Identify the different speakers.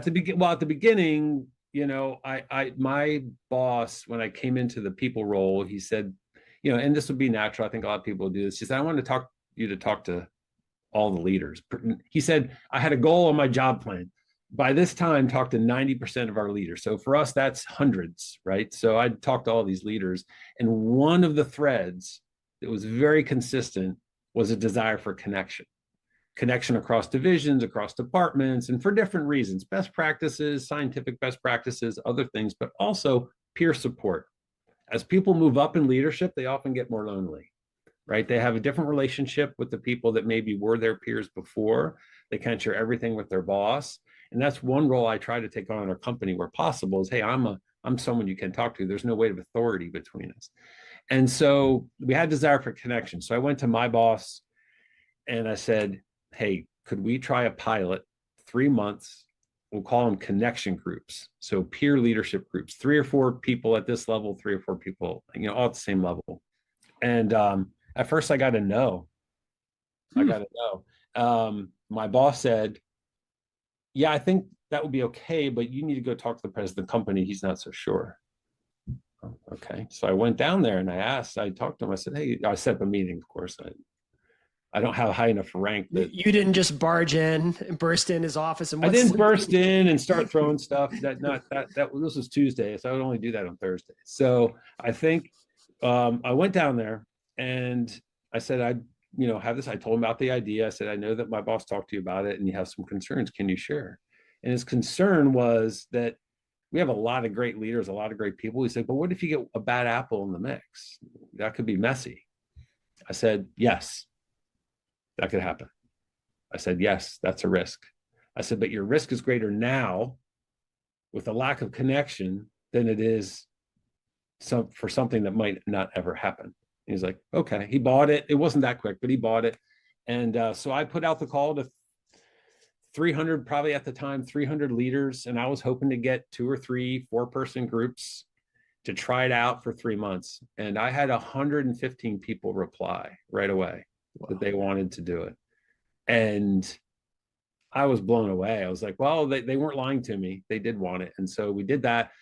Speaker 1: at the beginning, my boss, when I came into the people role, he said, and this would be natural. I think a lot of people do this. He said, I want to talk to all the leaders. He said, I had a goal on my job plan. By this time, talk to 90% of our leaders. So for us, that's hundreds, right? So I'd talk to all these leaders. And one of the threads that was very consistent was a desire for connection across divisions, across departments, and for different reasons, best practices, scientific best practices, other things, but also peer support. As people move up in leadership, they often get more lonely, right? They have a different relationship with the people that maybe were their peers before. They can't share everything with their boss. And that's one role I try to take on in our company where possible is, hey, I'm someone you can talk to. There's no weight of authority between us. And so we had desire for connection. So I went to my boss and I said, hey, could we try a pilot, 3 months? We'll call them connection groups. So peer leadership groups, 3 or 4 people at this level, 3 or 4 people, all at the same level. And at first I got a no. My boss said, yeah, I think that would be okay, but you need to go talk to the president of the company. He's not so sure. Okay. So I went down there and I talked to him. I said, hey, I set up a meeting, of course. I don't have high enough rank that
Speaker 2: you didn't just barge in and burst in his office. And
Speaker 1: I didn't burst in and start throwing stuff. This was Tuesday, so I would only do that on Thursday. So I think I went down there and I said, have this. I told him about the idea. I said, I know that my boss talked to you about it and you have some concerns. Can you share? And his concern was that we have a lot of great leaders, a lot of great people. He said, but what if you get a bad apple in the mix? That could be messy. I said, yes, that could happen. I said, yes, that's a risk. I said, but your risk is greater now with a lack of connection than it is for something that might not ever happen. He's like, okay. He bought it. It wasn't that quick, but he bought it. And so I put out the call to 300, probably at the time, 300 leaders. And I was hoping to get 2 or 3 4-person groups to try it out for 3 months. And I had 115 people reply right away. Wow. That they wanted to do it. And I was blown away. I was like, well, they weren't lying to me. They did want it. And so we did that.